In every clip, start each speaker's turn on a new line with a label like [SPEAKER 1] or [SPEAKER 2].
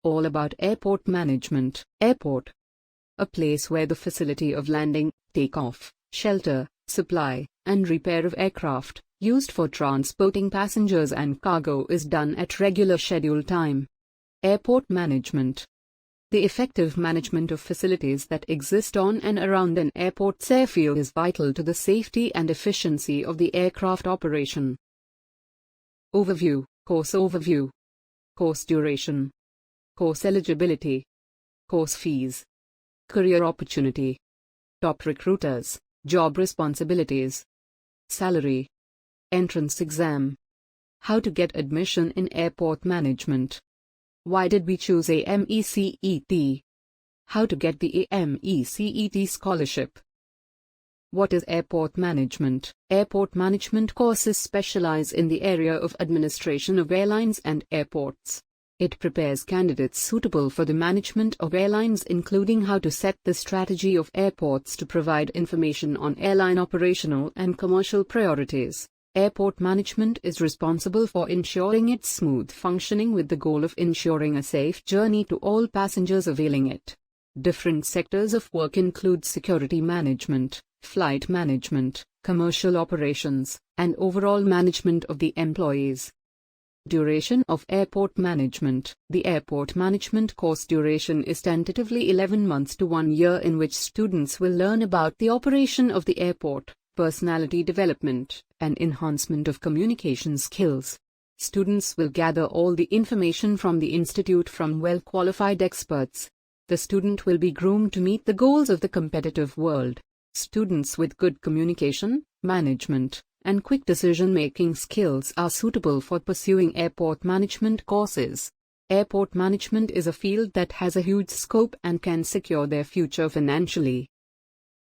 [SPEAKER 1] All about airport management. Airport. A place where the facility of landing, takeoff, shelter, supply, and repair of aircraft, used for transporting passengers and cargo, is done at regular scheduled time. Airport management. The effective management of facilities that exist on and around an airport's airfield is vital to the safety and efficiency of the aircraft operation. Overview. Course overview. Course duration. Course eligibility. Course fees. Career opportunity. Top recruiters. Job responsibilities. Salary. Entrance exam. How to get admission in airport management. Why did we choose AME CET? How to get the AME CET scholarship. What is airport management? Airport management courses specialize in the area of administration of airlines and airports. It prepares candidates suitable for the management of airlines, including how to set the strategy of airports to provide information on airline operational and commercial priorities. Airport management is responsible for ensuring its smooth functioning with the goal of ensuring a safe journey to all passengers availing it. Different sectors of work include security management, flight management, commercial operations, and overall management of the employees. Duration of airport management. The airport management course duration is tentatively 11 months to 1 year, in which students will learn about the operation of the airport, personality development, and enhancement of communication skills. Students will gather all the information from the institute from well-qualified experts. The student will be groomed to meet the goals of the competitive world. Students with good communication, management, and quick decision-making skills are suitable for pursuing airport management courses. Airport management is a field that has a huge scope and can secure their future financially.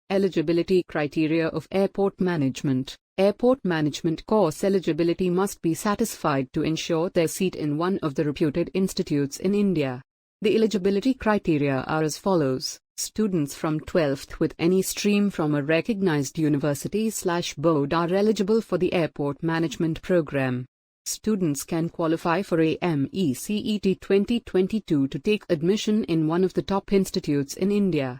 [SPEAKER 1] Eligibility criteria of airport management. Airport management course eligibility must be satisfied to ensure their seat in one of the reputed institutes in India. The eligibility criteria are as follows. Students from 12th with any stream from a recognized university/board are eligible for the airport management program. Students can qualify for AME CET 2022 to take admission in one of the top institutes in India.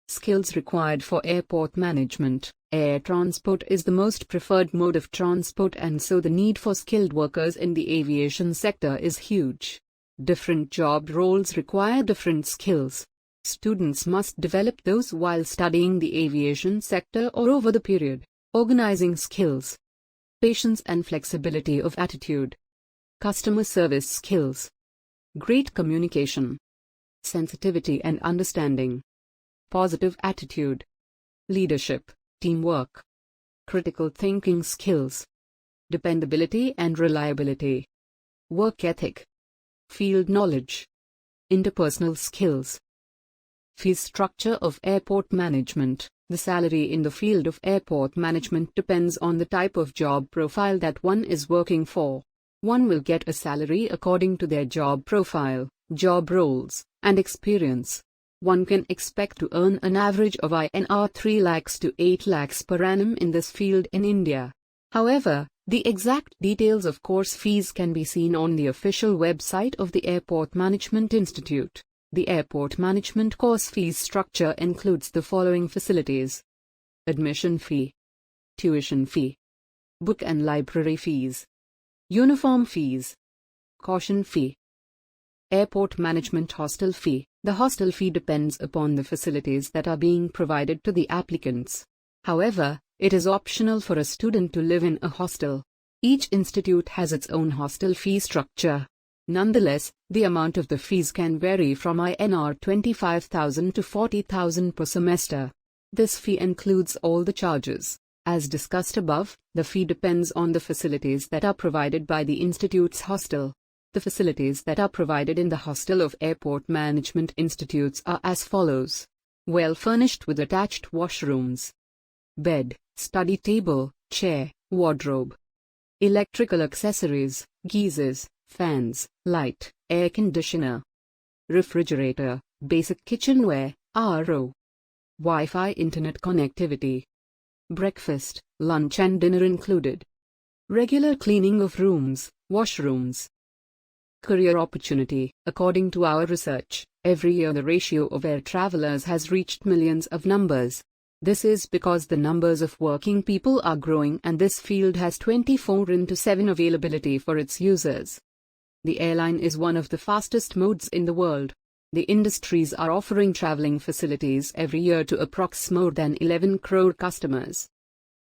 [SPEAKER 1] Skills required for airport management. Air transport is the most preferred mode of transport, and so the need for skilled workers in the aviation sector is huge. Different job roles require different skills. Students must develop those while studying the aviation sector or over the period. Organizing skills. Patience and flexibility of attitude. Customer service skills. Great communication. Sensitivity and understanding. Positive attitude. Leadership, teamwork. Critical thinking skills. Dependability and reliability. Work ethic. Field knowledge. Interpersonal skills. Fee structure of airport management. The salary in the field of airport management depends on the type of job profile that one is working for. One will get a salary according to their job profile, job roles, and experience. One can expect to earn an average of INR 3 lakhs to 8 lakhs per annum in this field in India. However, the exact details of course fees can be seen on the official website of the Airport Management Institute. The airport management course fees structure includes the following facilities: admission fee, tuition fee, book and library fees, uniform fees, caution fee. Airport management hostel fee. The hostel fee depends upon the facilities that are being provided to the applicants. However, it is optional for a student to live in a hostel. Each institute has its own hostel fee structure. Nonetheless, the amount of the fees can vary from INR 25,000 to 40,000 per semester. This fee includes all the charges. As discussed above, the fee depends on the facilities that are provided by the institute's hostel. The facilities that are provided in the hostel of airport management institutes are as follows: well furnished with attached washrooms, bed, study table, chair, wardrobe, electrical accessories, geysers, fans, light, air conditioner, refrigerator, basic kitchenware, RO, Wi-Fi internet connectivity, breakfast, lunch and dinner included, regular cleaning of rooms, washrooms, Career opportunity. According to our research, every year the ratio of air travelers has reached millions of numbers. This is because the numbers of working people are growing and this field has 24/7 availability for its users. The airline is one of the fastest modes in the world. The industries are offering traveling facilities every year to approx more than 11 crore customers.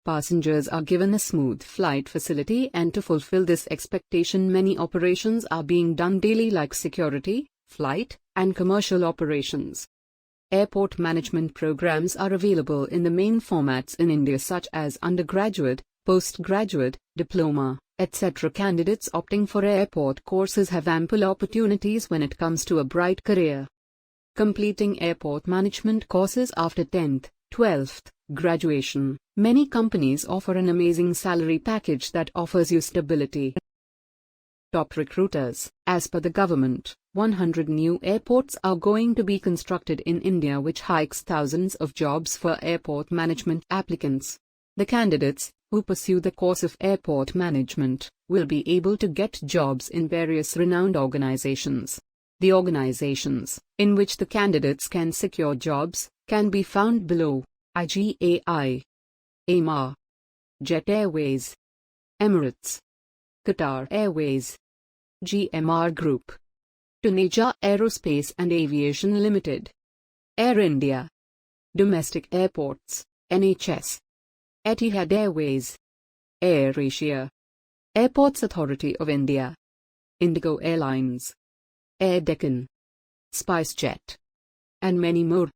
[SPEAKER 1] Passengers are given a smooth flight facility, and to fulfill this expectation many operations are being done daily like security, flight, and commercial operations. Airport management programs are available in the main formats in India such as undergraduate, postgraduate, diploma, etc. Candidates opting for airport courses have ample opportunities when it comes to a bright career. Completing airport management courses after 10th, 12th graduation. Many companies offer an amazing salary package that offers you stability. Top recruiters. As per the government, 100 new airports are going to be constructed in India, which hikes thousands of jobs for airport management applicants. The candidates who pursue the course of airport management will be able to get jobs in various renowned organizations. The organizations in which the candidates can secure jobs can be found below: IGAI, AME, Jet Airways, Emirates, Qatar Airways, GMR Group, Tunisia Aerospace and Aviation Limited, Air India, Domestic Airports, NHS, Etihad Airways, AirAsia, Airports Authority of India, Indigo Airlines, Air Deccan, SpiceJet, and many more.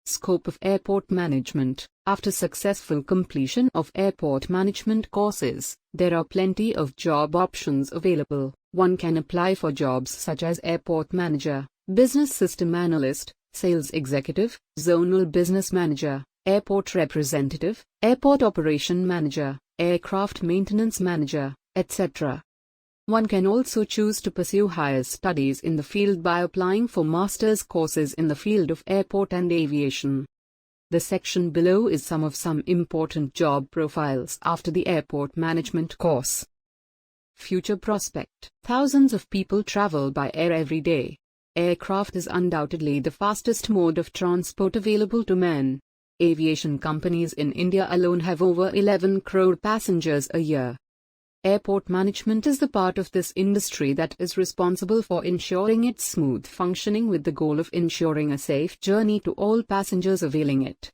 [SPEAKER 1] Scope of airport management. After successful completion of airport management courses, there are plenty of job options available. One can apply for jobs such as airport manager, business system analyst, sales executive, zonal business manager, airport representative, airport operation manager, aircraft maintenance manager, etc. One can also choose to pursue higher studies in the field by applying for master's courses in the field of airport and aviation. The section below is some important job profiles after the airport management course. Future prospect. Thousands of people travel by air every day. Aircraft is undoubtedly the fastest mode of transport available to man. Aviation companies in India alone have over 11 crore passengers a year. Airport management is the part of this industry that is responsible for ensuring its smooth functioning with the goal of ensuring a safe journey to all passengers availing it.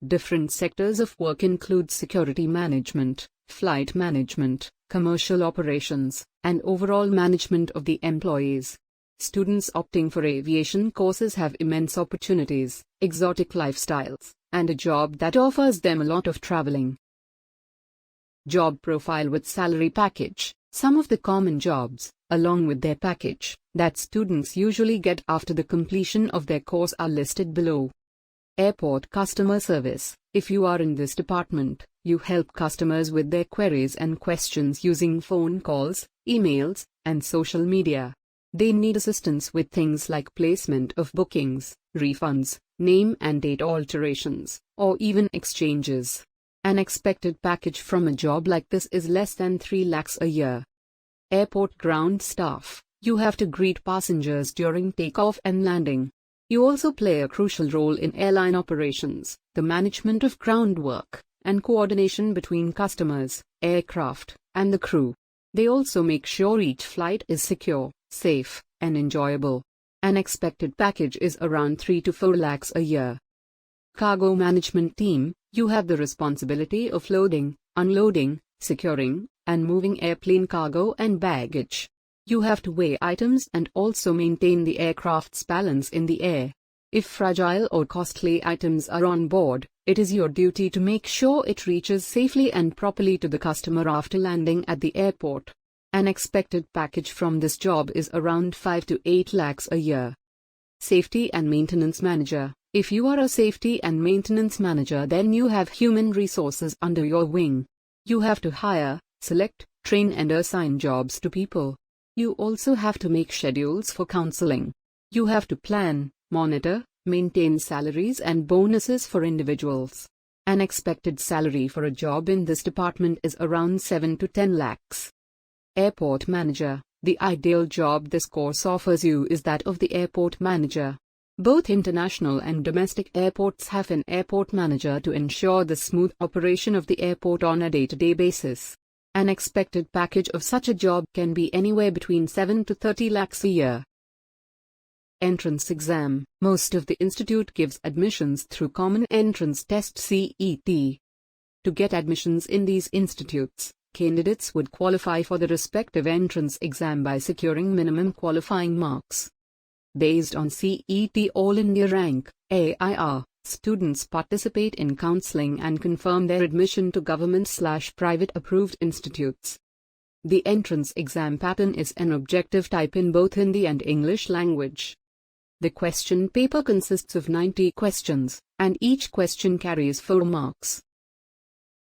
[SPEAKER 1] Different sectors of work include security management, flight management, commercial operations, and overall management of the employees. Students opting for aviation courses have immense opportunities, exotic lifestyles, and a job that offers them a lot of traveling. Job profile with salary package. Some of the common jobs, along with their package, that students usually get after the completion of their course are listed below. Airport customer service. If you are in this department, you help customers with their queries and questions using phone calls, emails, and social media. They need assistance with things like placement of bookings, refunds, name and date alterations, or even exchanges. An expected package from a job like this is less than 3 lakhs a year. Airport ground staff. You have to greet passengers during takeoff and landing. You also play a crucial role in airline operations, the management of groundwork, and coordination between customers, aircraft, and the crew. They also make sure each flight is secure, safe, and enjoyable. An expected package is around 3 to 4 lakhs a year. Cargo management team. You have the responsibility of loading, unloading, securing, and moving airplane cargo and baggage. You have to weigh items and also maintain the aircraft's balance in the air. If fragile or costly items are on board, it is your duty to make sure it reaches safely and properly to the customer after landing at the airport. An expected package from this job is around 5 to 8 lakhs a year. Safety and maintenance manager. If you are a safety and maintenance manager, then you have human resources under your wing. You have to hire, select, train and assign jobs to people. You also have to make schedules for counseling. You have to plan, monitor, maintain salaries and bonuses for individuals. An expected salary for a job in this department is around 7 to 10 lakhs. Airport manager. The ideal job this course offers you is that of the airport manager. Both international and domestic airports have an airport manager to ensure the smooth operation of the airport on a day-to-day basis. An expected package of such a job can be anywhere between 7 to 30 lakhs a year. Entrance exam. Most of the institute gives admissions through Common Entrance Test (CET). To get admissions in these institutes, candidates would qualify for the respective entrance exam by securing minimum qualifying marks. Based on CET All India rank, AIR, students participate in counselling and confirm their admission to government/private approved institutes. The entrance exam pattern is an objective type in both Hindi and English language. The question paper consists of 90 questions, and each question carries 4 marks.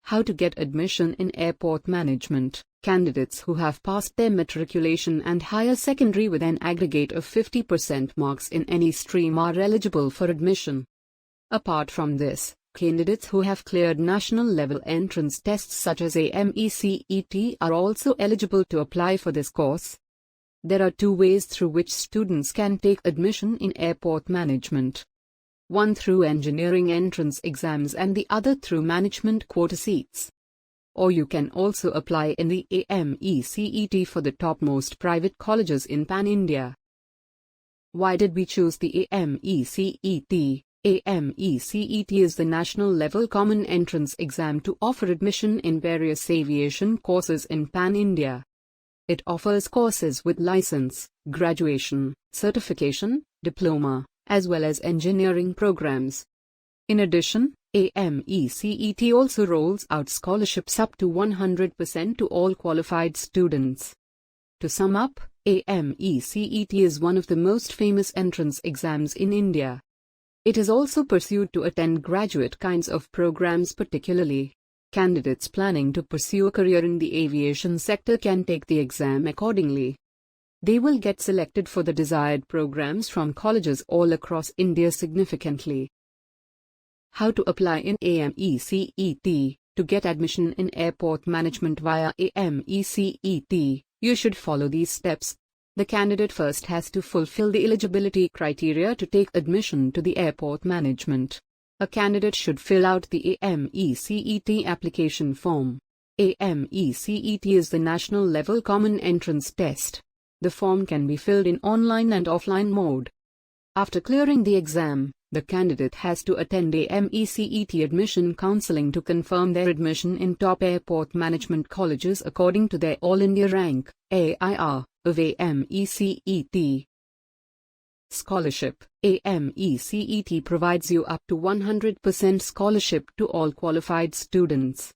[SPEAKER 1] How to get admission in airport management. Candidates who have passed their matriculation and higher secondary with an aggregate of 50% marks in any stream are eligible for admission. Apart from this, candidates who have cleared national-level entrance tests such as AME CET are also eligible to apply for this course. There are 2 ways through which students can take admission in airport management. One through engineering entrance exams and the other through management quota seats. Or you can also apply in the AME CET for the topmost private colleges in Pan-India. Why did we choose the AME CET? AME CET is the national-level common entrance exam to offer admission in various aviation courses in Pan-India. It offers courses with license, graduation, certification, diploma, as well as engineering programs. In addition, AME CET also rolls out scholarships up to 100% to all qualified students. To sum up, AME CET is one of the most famous entrance exams in India. It is also pursued to attend graduate kinds of programs particularly. Candidates planning to pursue a career in the aviation sector can take the exam accordingly. They will get selected for the desired programs from colleges all across India significantly. How to apply in AME CET. To get admission in airport management via AME CET, you should follow these steps. The candidate first has to fulfill the eligibility criteria to take admission to the airport management. A candidate should fill out the AME CET application form. AME CET is the national-level common entrance test. The form can be filled in online and offline mode. After clearing the exam, the candidate has to attend AME CET admission counselling to confirm their admission in top airport management colleges according to their All India rank, AIR, of AME CET. Scholarship. AME CET provides you up to 100% scholarship to all qualified students.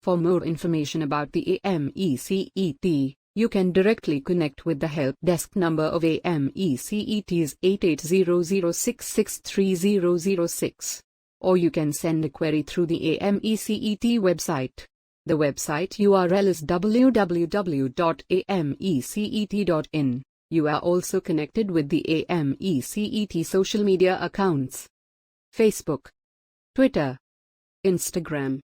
[SPEAKER 1] For more information about the AME CET, you can directly connect with the help desk number of AME CET's 8800663006. Or you can send a query through the AME CET website. The website URL is www.amecet.in. You are also connected with the AME CET social media accounts: Facebook, Twitter, Instagram,